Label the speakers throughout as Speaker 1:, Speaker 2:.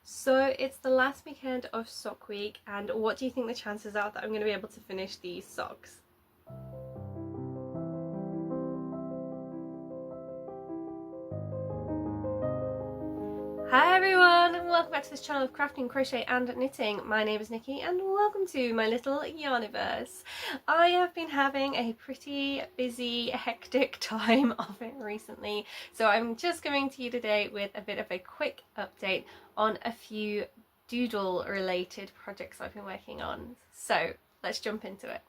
Speaker 1: So it's the last weekend of sock week, and what do you think the chances are that I'm going to be able to finish these socks? Hi everyone, and welcome back to this channel of crafting, crochet and knitting. My name is Nikki and welcome to my little yarniverse. I have been having a pretty busy, hectic time of it recently, so I'm just coming to you today with a bit of a quick update on a few doodle related projects I've been working on. So let's jump into it.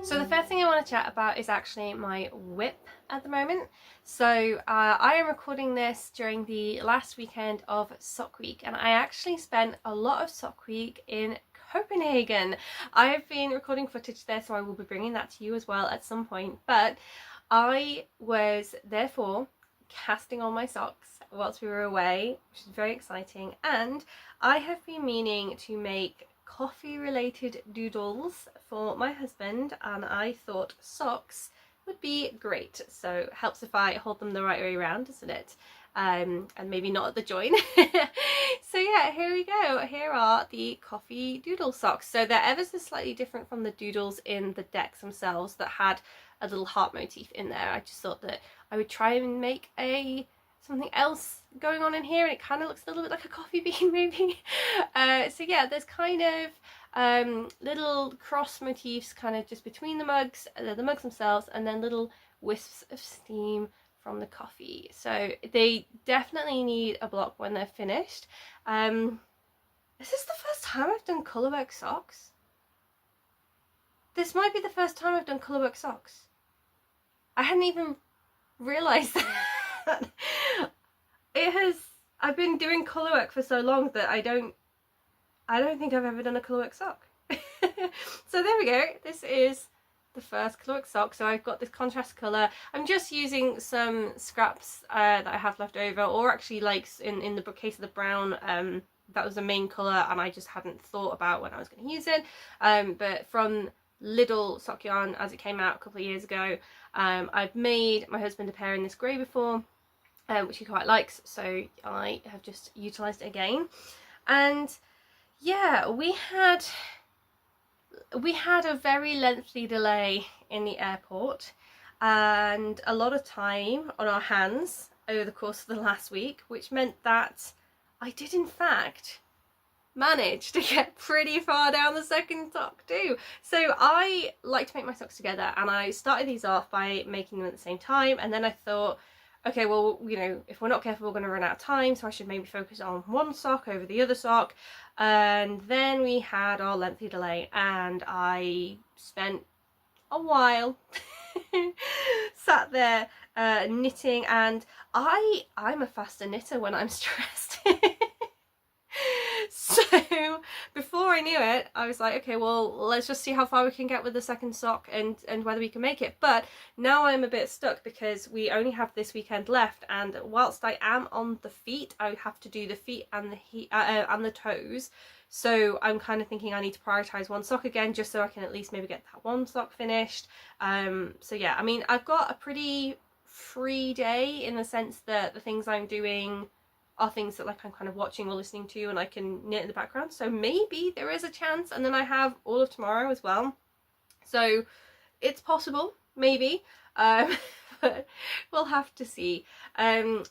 Speaker 1: So the first thing I want to chat about is actually my whip at the moment. So I am recording this during the last weekend of Sock Week, and I actually spent a lot of Sock Week in Copenhagen. I have been recording footage there, so I will be bringing that to you as well at some point, but I was therefore casting on my socks whilst we were away, which is very exciting, and I have been meaning to make coffee related doodles for my husband, and I thought socks would be great. So helps if I hold them the right way around, doesn't it? And maybe not at the join. So yeah, here we go. Here are the coffee doodle socks. So they're ever so slightly different from the doodles in the decks themselves that had a little heart motif in there. I just thought that I would try and make something else going on in here, and it kind of looks a little bit like a coffee bean maybe. So yeah, there's kind of little cross motifs kind of just between the mugs themselves, and then little wisps of steam from the coffee. So they definitely need a block when they're finished. Is this the first time I've done colourwork socks? This might be the first time I've done colourwork socks. I hadn't even realised that. I've been doing colourwork for so long that I don't think I've ever done a colourwork sock. So there we go. This is the first colourwork sock. So I've got this contrast colour. I'm just using some scraps that I have left over, or actually like in the case of the brown, that was the main colour and I just hadn't thought about when I was going to use it. But from Lidl sock yarn as it came out a couple of years ago, I've made my husband a pair in this grey before, which he quite likes, so I have just utilised it again. And yeah, we had a very lengthy delay in the airport and a lot of time on our hands over the course of the last week, which meant that I did in fact manage to get pretty far down the second sock too. So I like to make my socks together, and I started these off by making them at the same time, and then I thought, okay, well, you know, if we're not careful, we're going to run out of time, so I should maybe focus on one sock over the other sock. And then we had our lengthy delay, and I spent a while sat there knitting, and I'm a faster knitter when I'm stressed. So before I knew it, I was like, okay, well, let's just see how far we can get with the second sock and whether we can make it. But now I'm a bit stuck because we only have this weekend left, and whilst I am on the feet, I have to do the feet and the toes. So I'm kind of thinking I need to prioritise one sock again, just so I can at least maybe get that one sock finished. So yeah, I mean, I've got a pretty free day in the sense that the things I'm doing are things that like I'm kind of watching or listening to, and I can knit in the background. So maybe there is a chance, and then I have all of tomorrow as well. So it's possible, maybe, but we'll have to see. And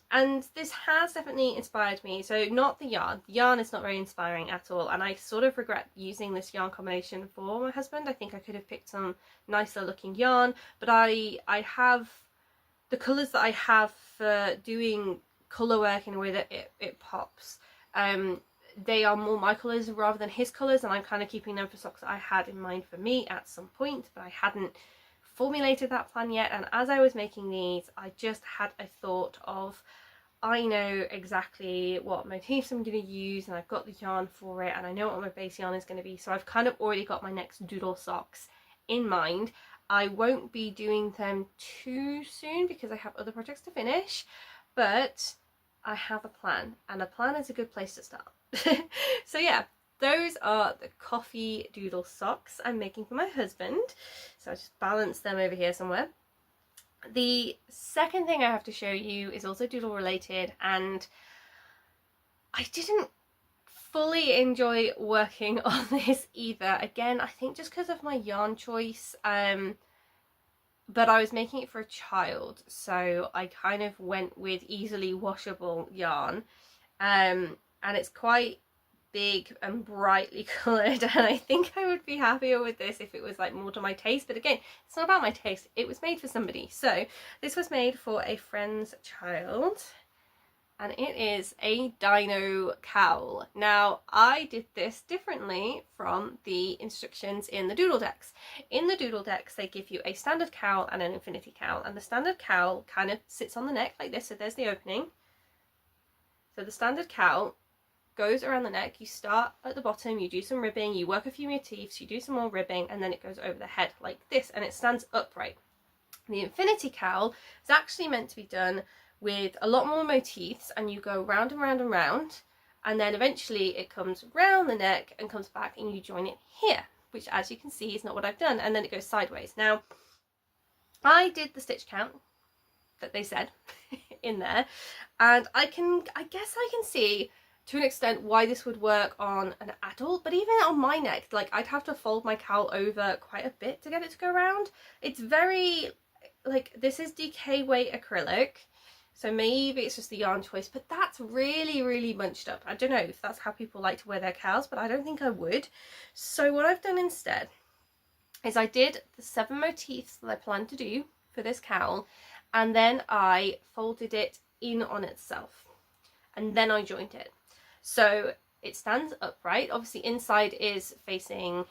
Speaker 1: this has definitely inspired me. So not the yarn. The yarn is not very inspiring at all, and I sort of regret using this yarn combination for my husband. I think I could have picked some nicer looking yarn, but I have the colours that I have for doing colour work in a way that it pops. They are more my colours rather than his colours, and I'm kind of keeping them for socks that I had in mind for me at some point, but I hadn't formulated that plan yet. And as I was making these, I just had a thought of, I know exactly what motifs I'm going to use, and I've got the yarn for it, and I know what my base yarn is going to be, so I've kind of already got my next doodle socks in mind. I won't be doing them too soon because I have other projects to finish, but I have a plan, and a plan is a good place to start. So yeah, those are the coffee doodle socks I'm making for my husband. So I just balanced them over here somewhere. The second thing I have to show you is also doodle related, and I didn't fully enjoy working on this either. Again, I think just because of my yarn choice, but I was making it for a child, so I kind of went with easily washable yarn, and it's quite big and brightly coloured, and I think I would be happier with this if it was like more to my taste. But again, it's not about my taste, it was made for somebody. So this was made for a friend's child, and it is a dino cowl. Now, I did this differently from the instructions in the Doodle Decks. In the Doodle Decks, they give you a standard cowl and an infinity cowl, and the standard cowl kind of sits on the neck like this, so there's the opening. So the standard cowl goes around the neck, you start at the bottom, you do some ribbing, you work a few motifs, you do some more ribbing, and then it goes over the head like this, and it stands upright. The infinity cowl is actually meant to be done with a lot more motifs, and you go round and round and round, and then eventually it comes round the neck and comes back and you join it here, which, as you can see, is not what I've done, and then it goes sideways. Now, I did the stitch count that they said in there, and I guess I can see to an extent why this would work on an adult, but even on my neck, like, I'd have to fold my cowl over quite a bit to get it to go around. It's very, like, this is DK weight acrylic, so maybe it's just the yarn choice, but that's really, really bunched up. I don't know if that's how people like to wear their cowls, but I don't think I would. So what I've done instead is I did the 7 motifs that I planned to do for this cowl, and then I folded it in on itself, and then I joined it. So it stands upright. Obviously inside is facing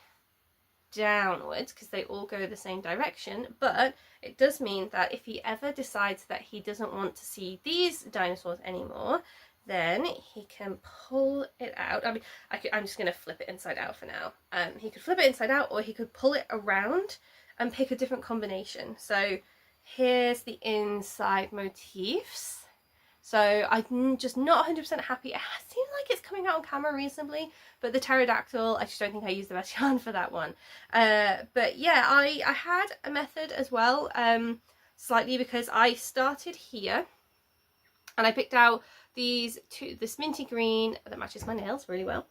Speaker 1: downwards because they all go the same direction, but it does mean that if he ever decides that he doesn't want to see these dinosaurs anymore, then he can pull it out. I mean, I'm just going to flip it inside out for now. He could flip it inside out, or he could pull it around and pick a different combination. So here's the inside motifs. So I'm just not 100% happy. It seems like it's coming out on camera reasonably, but the pterodactyl, I just don't think I used the best yarn for that one. But yeah, I had a method as well, slightly, because I started here and I picked out these two, this minty green that matches my nails really well,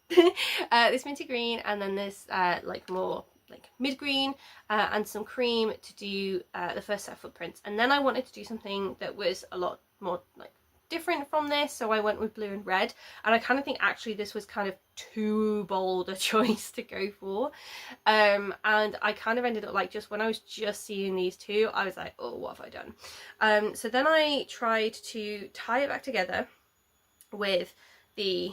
Speaker 1: this minty green, and then this like more like mid green, and some cream to do the first set of footprints. And then I wanted to do something that was a lot more like different from this, so I went with blue and red, and I kind of think actually this was kind of too bold a choice to go for, and I kind of ended up like, just when I was just seeing these two, I was like, oh, what have I done? So then I tried to tie it back together with the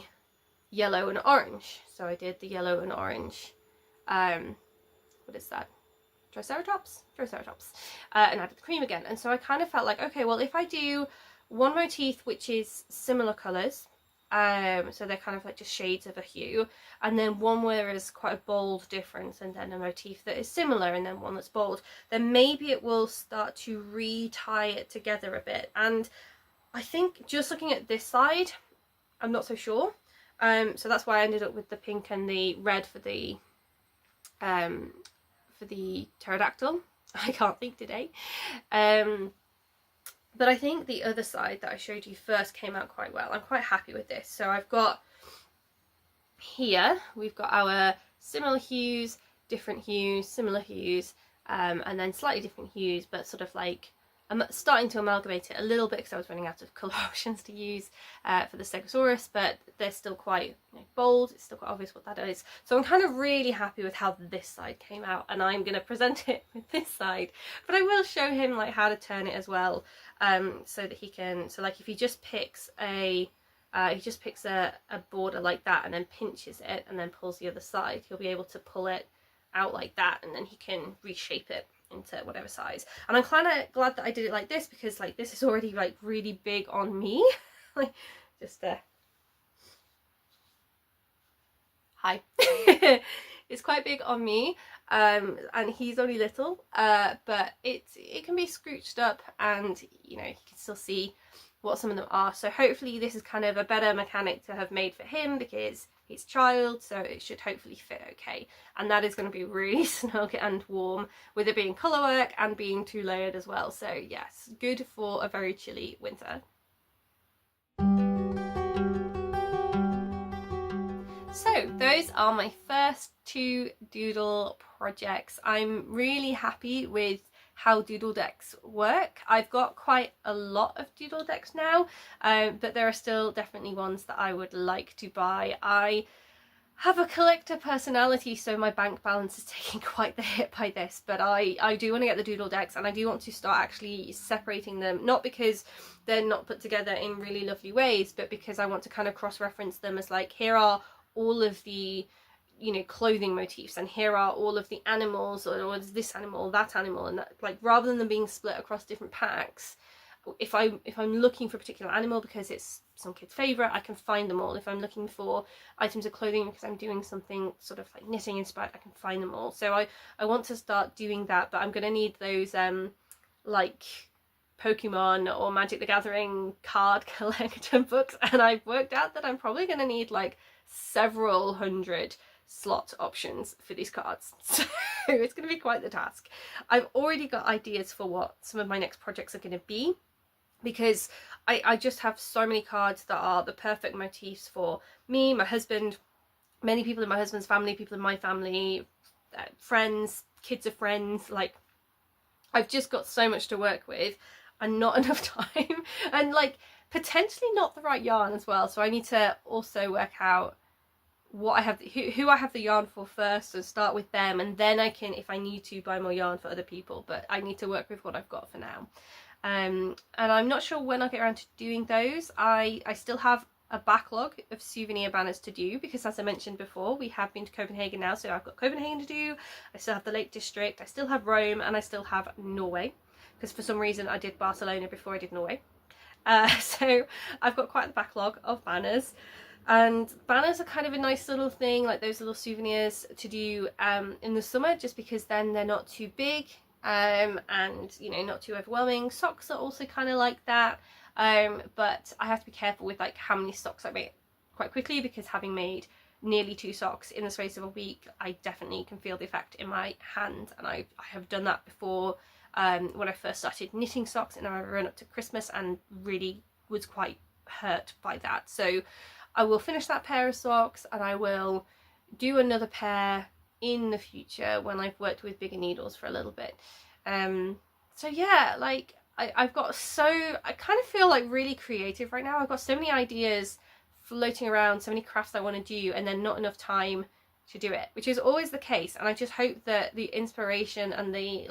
Speaker 1: yellow and orange. So I did the yellow and orange, what is that, Triceratops, and added the cream again. And so I kind of felt like, okay, well, if I do one motif which is similar colours, so they're kind of like just shades of a hue, and then one where is quite a bold difference, and then a motif that is similar, and then one that's bold, then maybe it will start to re-tie it together a bit. And I think just looking at this side, I'm not so sure, so that's why I ended up with the pink and the red for the pterodactyl. I can't think today. But I think the other side that I showed you first came out quite well. I'm quite happy with this. So I've got here, we've got our similar hues, different hues, similar hues, and then slightly different hues, but sort of like I'm starting to amalgamate it a little bit because I was running out of colour options to use for the Stegosaurus, but they're still quite, you know, bold. It's still quite obvious what that is. So I'm kind of really happy with how this side came out, and I'm going to present it with this side. But I will show him like how to turn it as well, so that he can. So like if he just picks a border like that and then pinches it and then pulls the other side, he'll be able to pull it out like that, and then he can reshape it into whatever size. And I'm kind of glad that I did it like this, because like this is already like really big on me. Like just hi. It's quite big on me, and he's only little, but it can be scrooched up, and you know, you can still see what some of them are. So hopefully this is kind of a better mechanic to have made for him because he's a child, so it should hopefully fit okay. And that is going to be really snug and warm with it being colour work and being 2-layered as well. So yes, good for a very chilly winter. So those are my first 2 doodle projects. I'm really happy with how Doodle Decks work. I've got quite a lot of Doodle Decks now, but there are still definitely ones that I would like to buy. I have a collector personality, so my bank balance is taking quite the hit by this, but I do want to get the Doodle Decks, and I do want to start actually separating them, not because they're not put together in really lovely ways, but because I want to kind of cross-reference them as like, here are all of the, you know, clothing motifs, and here are all of the animals, or this animal, that animal, and that, like, rather than them being split across different packs, if I'm looking for a particular animal because it's some kid's favourite, I can find them all. If I'm looking for items of clothing because I'm doing something sort of like knitting inspired, I can find them all. So I want to start doing that, but I'm going to need those like Pokemon or Magic the Gathering card collector books, and I've worked out that I'm probably going to need like several hundred slot options for these cards, so it's going to be quite the task. I've already got ideas for what some of my next projects are going to be, because I just have so many cards that are the perfect motifs for me, my husband, many people in my husband's family, people in my family, friends, kids of friends. Like, I've just got so much to work with and not enough time, and like potentially not the right yarn as well. So I need to also work out what I have, who I have the yarn for first, and start with them, and then I can, if I need to, buy more yarn for other people. But I need to work with what I've got for now. And I'm not sure when I'll get around to doing those. I still have a backlog of souvenir banners to do, because as I mentioned before, we have been to Copenhagen now, so I've got Copenhagen to do, I still have the Lake District, I still have Rome, and I still have Norway, because for some reason I did Barcelona before I did Norway. So I've got quite the backlog of banners. And banners are kind of a nice little thing, like those little souvenirs to do in the summer, just because then they're not too big and, you know, not too overwhelming. Socks are also kind of like that, but I have to be careful with like how many socks I make quite quickly, because having made nearly 2 socks in the space of a week, I definitely can feel the effect in my hand, and I have done that before when I first started knitting socks in a run up to Christmas, and really was quite hurt by that. So I will finish that pair of socks, and I will do another pair in the future when I've worked with bigger needles for a little bit. So yeah, like I've got I kind of feel like really creative right now. I've got so many ideas floating around, so many crafts I want to do, and then not enough time to do it, which is always the case. And I just hope that the inspiration and the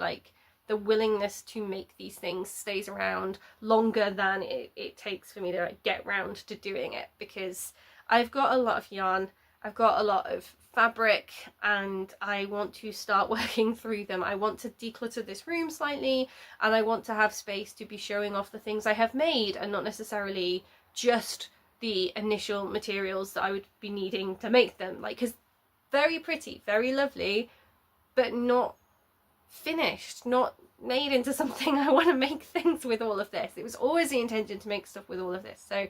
Speaker 1: willingness to make these things stays around longer than it takes for me to get round to doing it, because I've got a lot of yarn, I've got a lot of fabric, and I want to start working through them. I want to declutter this room slightly, and I want to have space to be showing off the things I have made, and not necessarily just the initial materials that I would be needing to make them. Like, because very pretty, very lovely, but not finished, not made into something I want to make things with all of this. It was always the intention to make stuff with all of this. So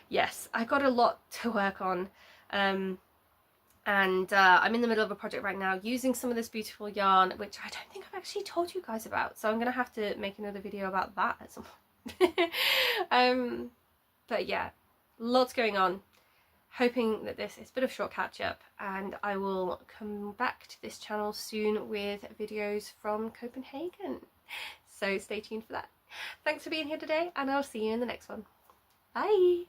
Speaker 1: yes, I got a lot to work on, and I'm in the middle of a project right now using some of this beautiful yarn, which I don't think I've actually told you guys about, so I'm gonna have to make another video about that at some point. But yeah, lots going on. Hoping that this is a bit of a short catch up, and I will come back to this channel soon with videos from Copenhagen. So stay tuned for that. Thanks for being here today, and I'll see you in the next one. Bye!